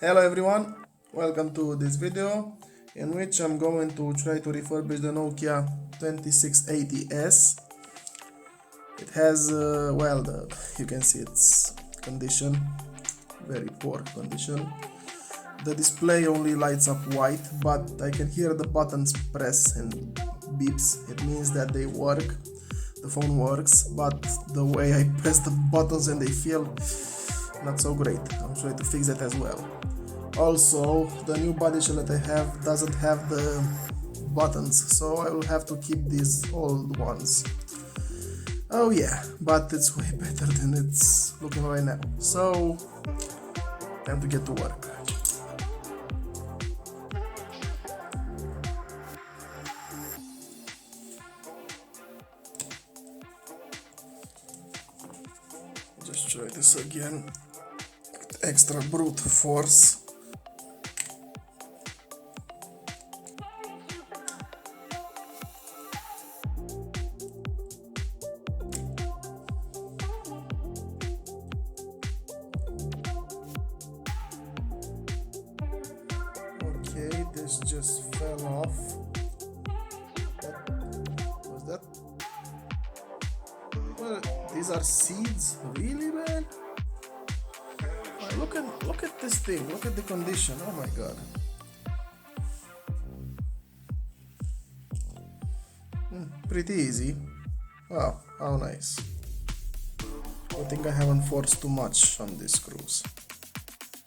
Hello everyone, welcome to this video in which I'm going to try to refurbish the Nokia 2680S. It has, you can see its condition, very poor condition. The display only lights up white, but I can hear the buttons press and beeps. It means that they work, the phone works, but the way I press the buttons and they feel not so great. I'm trying to fix that as well. Also, the new body shell that I have doesn't have the buttons, so I will have to keep these old ones. Oh yeah, but it's way better than it's looking right now. So, time to get to work. Just try this again. Extra brute force. Okay, this just fell off. What was that? Well, these are seeds? Really, man? Look at this thing. Look at the condition. Oh my god. Pretty easy. Wow, how nice. I think I haven't forced too much on these screws.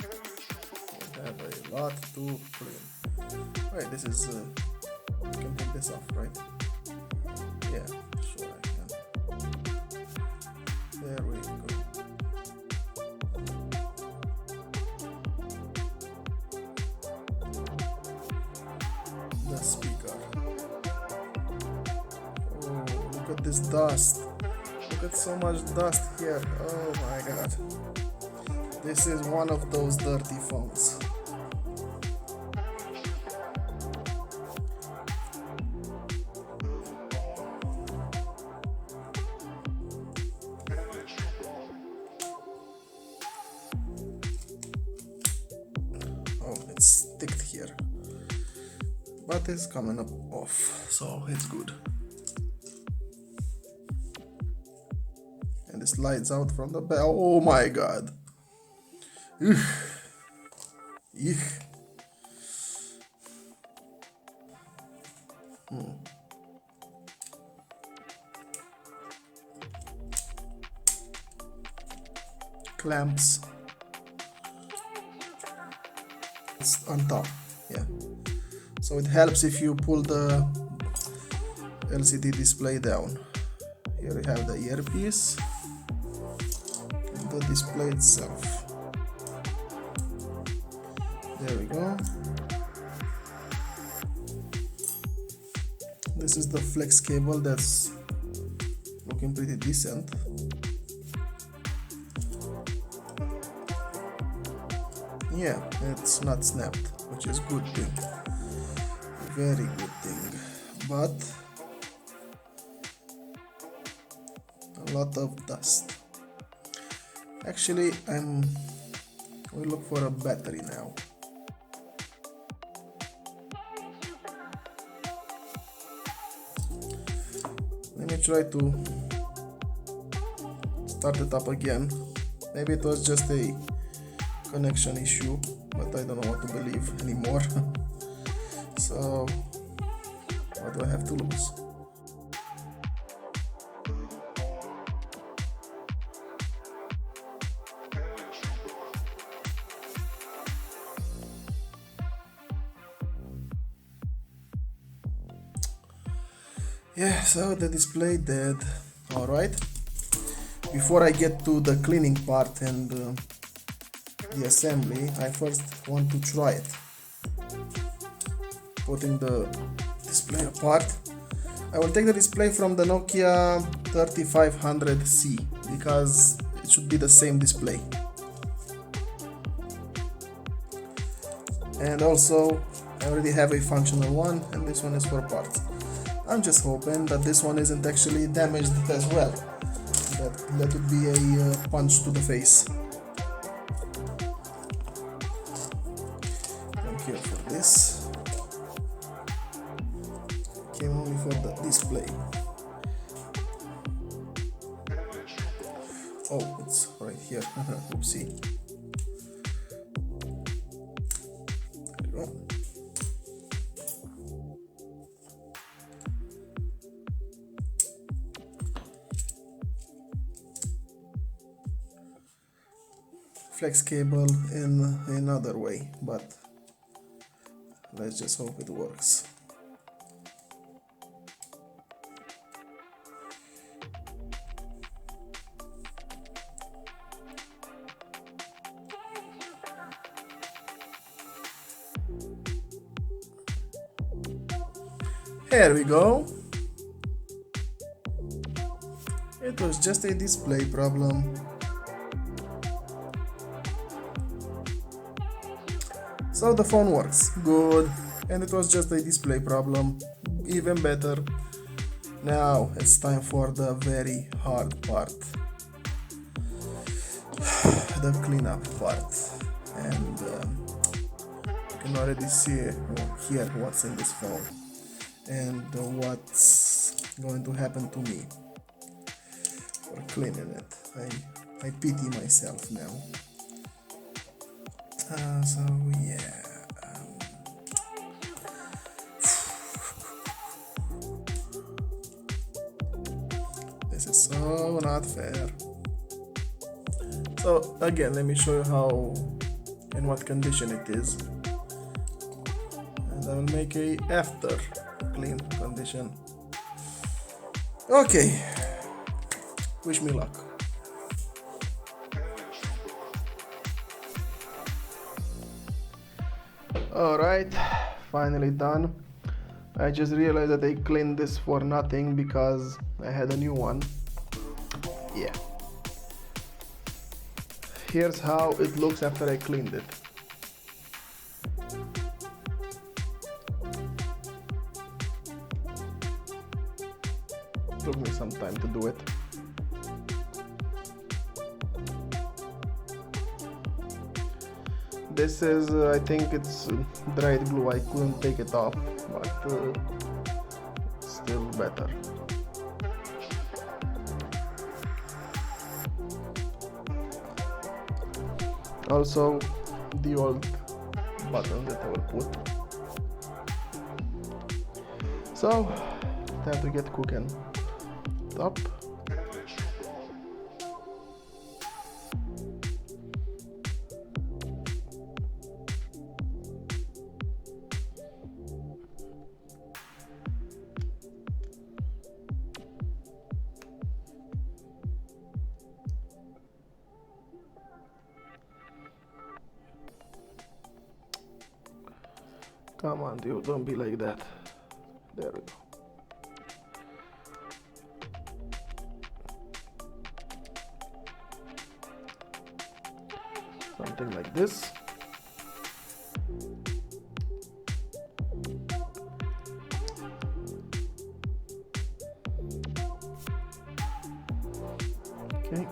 I have a lot to clean. Right, this is I can take this off, right? Yeah, sure I can. There we go. The speaker. Oh, look at this dust. Look at so much dust here. Oh my god. This is one of those dirty phones. Oh, it's sticked here. But it's coming up off, so it's good. And it slides out from the back. Oh my god. Eek. Clamps. It's on top, yeah. So it helps if you pull the LCD display down. Here we have the earpiece and the display itself. There we go. This is the flex cable that's looking pretty decent. Yeah, it's not snapped, which is good thing. Very good thing. But a lot of dust. Actually, we look for a battery now. Let me try to start it up again. Maybe it was just a connection issue, but I don't know what to believe anymore. So, what do I have to lose? Yeah, so the display dead. Alright. Before I get to the cleaning part and the assembly, I first want to try it. Putting the display apart. I will take the display from the Nokia 3500C because it should be the same display. And also, I already have a functional one, and this one is for parts. I'm just hoping that this one isn't actually damaged as well. That would be a punch to the face. this came only for the display. Oh, it's right here. Oopsie. There we go. Flex cable in another way, but let's just hope it works. Here we go. It was just a display problem. So the phone works, good, and it was just a display problem, even better. Now it's time for the very hard part, the cleanup part, and you can already see or hear what's in this phone and what's going to happen to me for cleaning it. I pity myself now. So yeah, this is so not fair. So again, let me show you how, in what condition it is, and I will make a after clean condition. Okay, wish me luck. Alright, finally done. I just realized that I cleaned this for nothing because I had a new one. Yeah. Here's how it looks after I cleaned it. Took me some time to do it. This is, I think it's dried glue. I couldn't take it off, but still better. Also, the old button that I will put. So, time to get cooking. Top. Come on, dude, don't be like that. There we go. Something like this. Okay.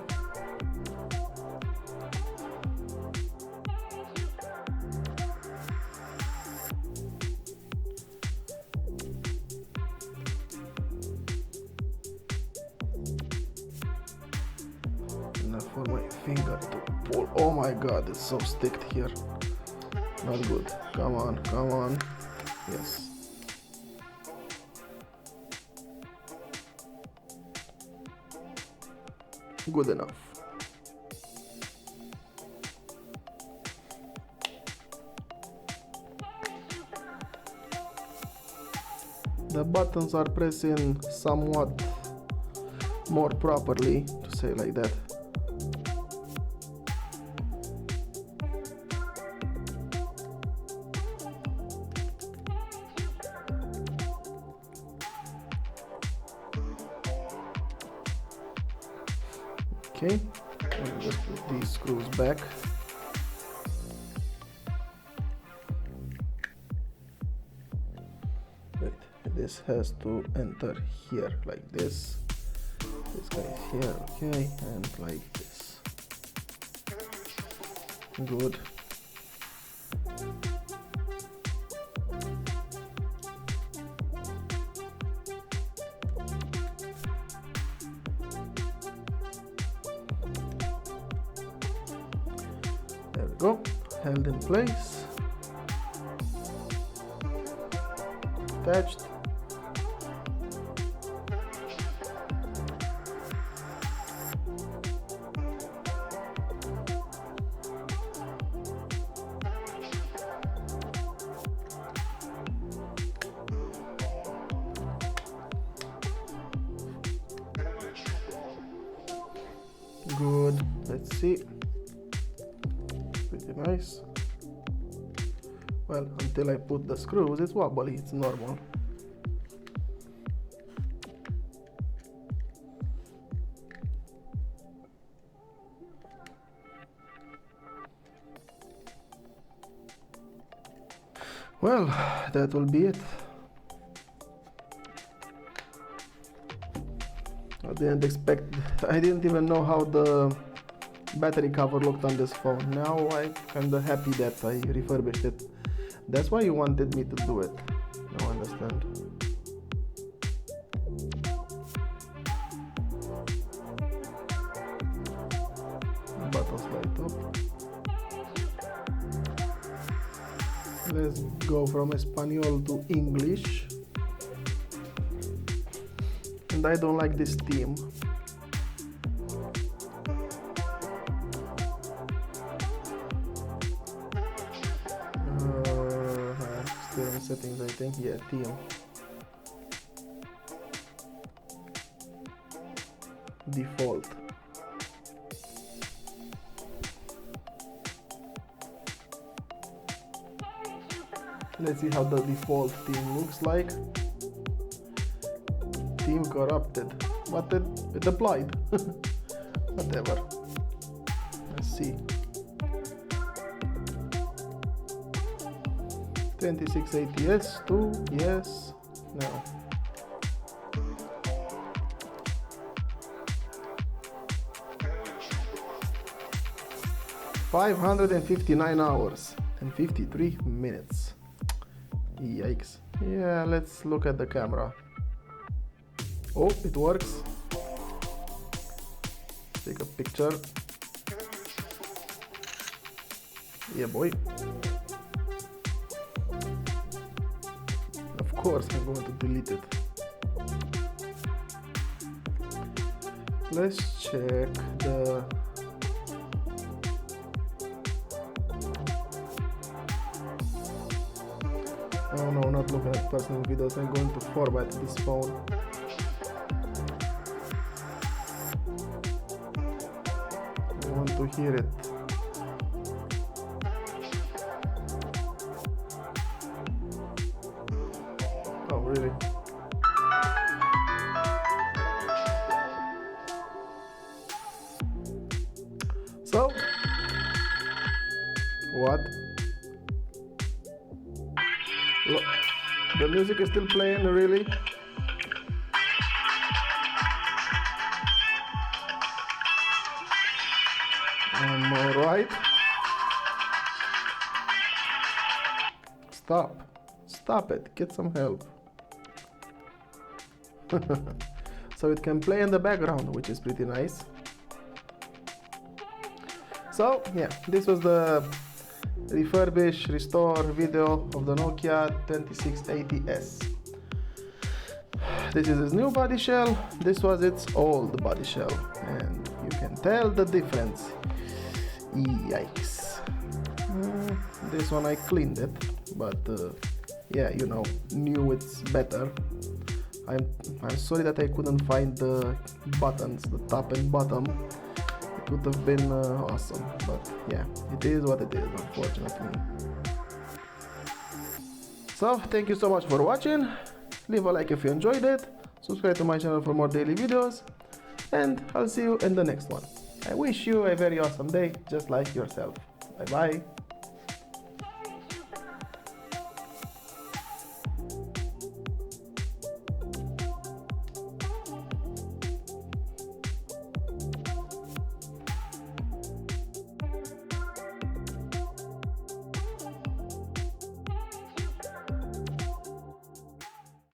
For my finger to pull. Oh my god, it's so sticked here. Not good. Come on, come on. Yes. Good enough. The buttons are pressing somewhat more properly, to say like that. Okay, I'll just put these screws back. Wait, this has to enter here like this. This guy is here, okay, and like this. Good. go, held in place, attached. Good, let's see. Pretty nice. Well, until I put the screws, it's wobbly, it's normal. Well, that will be it. I didn't even know how the battery cover looked on this phone. Now I'm kinda happy that I refurbished it. That's why you wanted me to do it. Now I understand. Buttons light up. Let's go from Espanol to English. And I don't like this theme. Still in settings, I think. Yeah, theme. Default. Let's see how the default theme looks like. Theme corrupted, but it applied. Whatever. Let's see. 2680S, 2, yes, no. $559 hours and 53 minutes. Yikes. Yeah, let's look at the camera. Oh, it works. Take a picture. Yeah, boy. Of course, I'm going to delete it. Let's check the... Oh no, not looking at personal videos. I'm going to format this phone. I want to hear it. Oh, really? So, what? Look, the music is still playing, really? Alright. Stop it, get some help. So it can play in the background, which is pretty nice. So yeah, this was the refurbish, restore video of the Nokia 2680S. This is its new body shell, this was its old body shell, and you can tell the difference. Yikes. This one I cleaned it, but yeah, you know, new it's better. I'm sorry that I couldn't find the buttons, the top and bottom. It would have been awesome, but yeah, it is what it is, unfortunately. So thank you so much for watching. Leave a like if you enjoyed it, subscribe to my channel for more daily videos, and I'll see you in the next one. I wish you a very awesome day, just like yourself. Bye bye.